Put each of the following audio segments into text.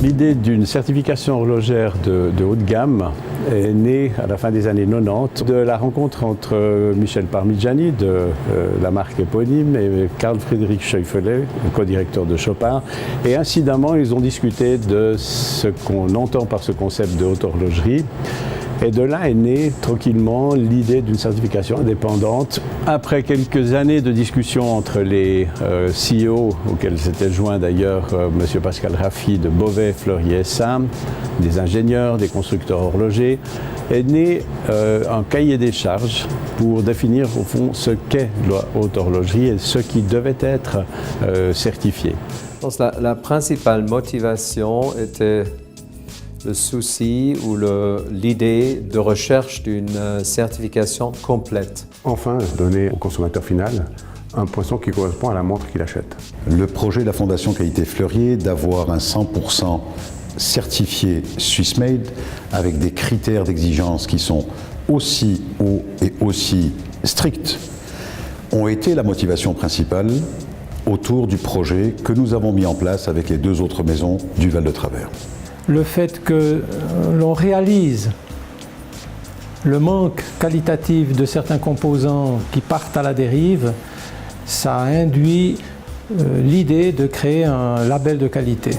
L'idée d'une certification horlogère de haut de gamme est née à la fin des années 90 de la rencontre entre Michel Parmigiani de la marque éponyme et Carl Friedrich Schäufele, co-directeur de Chopard. Et incidemment, ils ont discuté de ce qu'on entend par ce concept de haute horlogerie. Et de là est née tranquillement l'idée d'une certification indépendante. Après quelques années de discussions entre les CEO, auxquels s'était joint d'ailleurs M. Pascal Raffi de Beauvais, Fleurier et Sam, des ingénieurs, des constructeurs horlogers, est né un cahier des charges pour définir au fond ce qu'est la haute horlogerie et ce qui devait être certifié. Je pense que la principale motivation était le souci ou l'idée de recherche d'une certification complète. Enfin, donner au consommateur final un poinçon qui correspond à la montre qu'il achète. Le projet de la Fondation Qualité Fleurier d'avoir un 100% certifié Swiss Made avec des critères d'exigence qui sont aussi hauts et aussi stricts ont été la motivation principale autour du projet que nous avons mis en place avec les deux autres maisons du Val de Travers. Le fait que l'on réalise le manque qualitatif de certains composants qui partent à la dérive, ça induit l'idée de créer un label de qualité.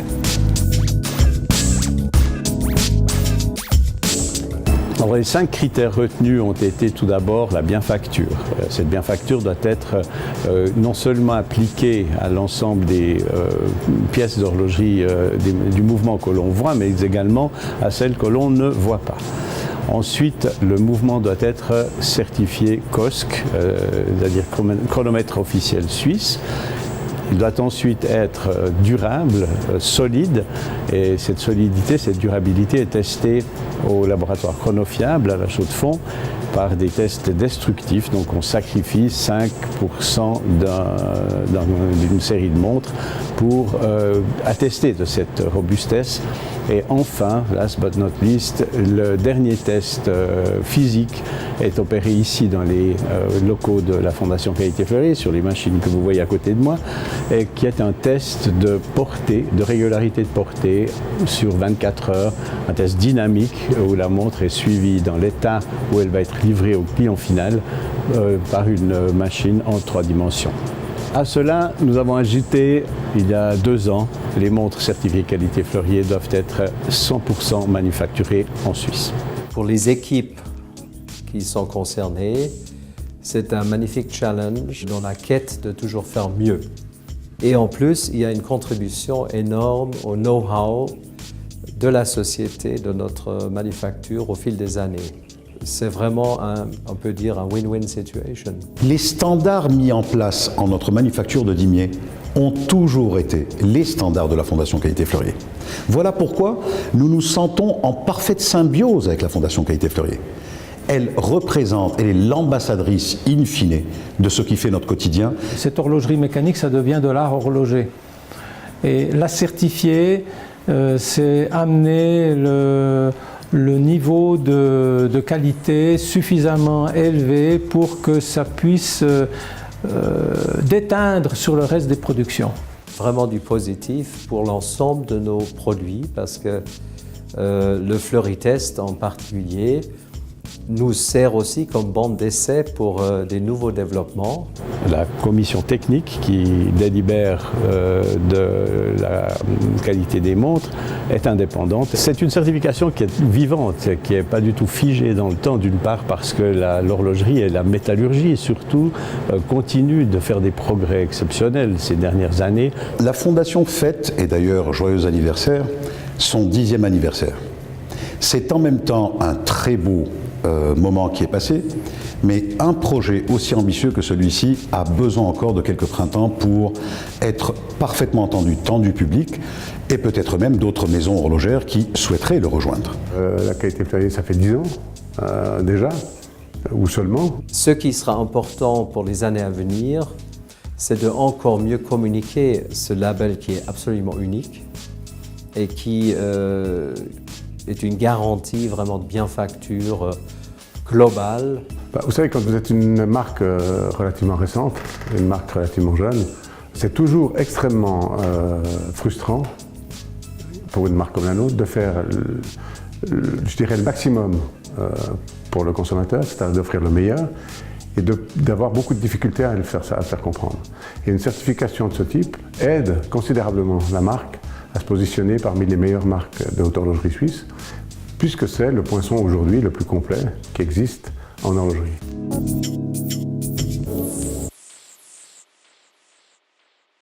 Alors, les 5 critères retenus ont été tout d'abord la bienfacture. Cette bienfacture doit être non seulement appliquée à l'ensemble des pièces d'horlogerie du mouvement que l'on voit, mais également à celles que l'on ne voit pas. Ensuite, le mouvement doit être certifié COSC, c'est-à-dire chronomètre officiel suisse. Il doit ensuite être durable, solide, et cette solidité, cette durabilité est testée au laboratoire Chronofiable à La Chaux-de-Fonds par des tests destructifs. Donc on sacrifie 5% d'une série de montres pour attester de cette robustesse. Et enfin, last but not least, le dernier test physique est opéré ici dans les locaux de la Fondation Qualité Fleurier, sur les machines que vous voyez à côté de moi, et qui est un test de portée, de régularité de portée sur 24 heures, un test dynamique où la montre est suivie dans l'état où elle va être livrée au client final par une machine en 3 dimensions. À cela, nous avons ajouté, il y a 2 ans, les montres certifiées Qualité Fleurier doivent être 100% manufacturées en Suisse. Pour les équipes qui sont concernées, c'est un magnifique challenge dans la quête de toujours faire mieux. Et en plus, il y a une contribution énorme au know-how de la société, de notre manufacture au fil des années. C'est vraiment, on peut dire, un win-win situation. Les standards mis en place en notre manufacture de Dimier ont toujours été les standards de la Fondation Qualité Fleurier. Voilà pourquoi nous nous sentons en parfaite symbiose avec la Fondation Qualité Fleurier. Elle représente, elle est l'ambassadrice in fine de ce qui fait notre quotidien. Cette horlogerie mécanique, ça devient de l'art horloger. Et la certifier, c'est amener le niveau de qualité suffisamment élevé pour que ça puisse déteindre sur le reste des productions. Vraiment du positif pour l'ensemble de nos produits parce que le Fleuritest en particulier nous sert aussi comme banc d'essai pour des nouveaux développements. La commission technique qui délibère de la qualité des montres est indépendante. C'est une certification qui est vivante, qui n'est pas du tout figée dans le temps, d'une part parce que l'horlogerie et la métallurgie surtout continuent de faire des progrès exceptionnels ces dernières années. La Fondation fête, et d'ailleurs joyeux anniversaire, son 10e anniversaire. C'est en même temps un très beau moment qui est passé, mais un projet aussi ambitieux que celui-ci a besoin encore de quelques printemps pour être parfaitement entendu, tant du public et peut-être même d'autres maisons horlogères qui souhaiteraient le rejoindre. La Qualité Fleurier, ça fait 10 ans déjà, ou seulement. Ce qui sera important pour les années à venir, c'est de encore mieux communiquer ce label qui est absolument unique et qui est une garantie vraiment de bienfacture globale. Vous savez, quand vous êtes une marque relativement récente, une marque relativement jeune, c'est toujours extrêmement frustrant pour une marque comme la nôtre, de faire, je dirais, le maximum pour le consommateur, c'est-à-dire d'offrir le meilleur, et d'avoir beaucoup de difficultés à le faire comprendre. Et une certification de ce type aide considérablement la marque à se positionner parmi les meilleures marques de haute horlogerie suisse, puisque c'est le poinçon aujourd'hui le plus complet qui existe en horlogerie.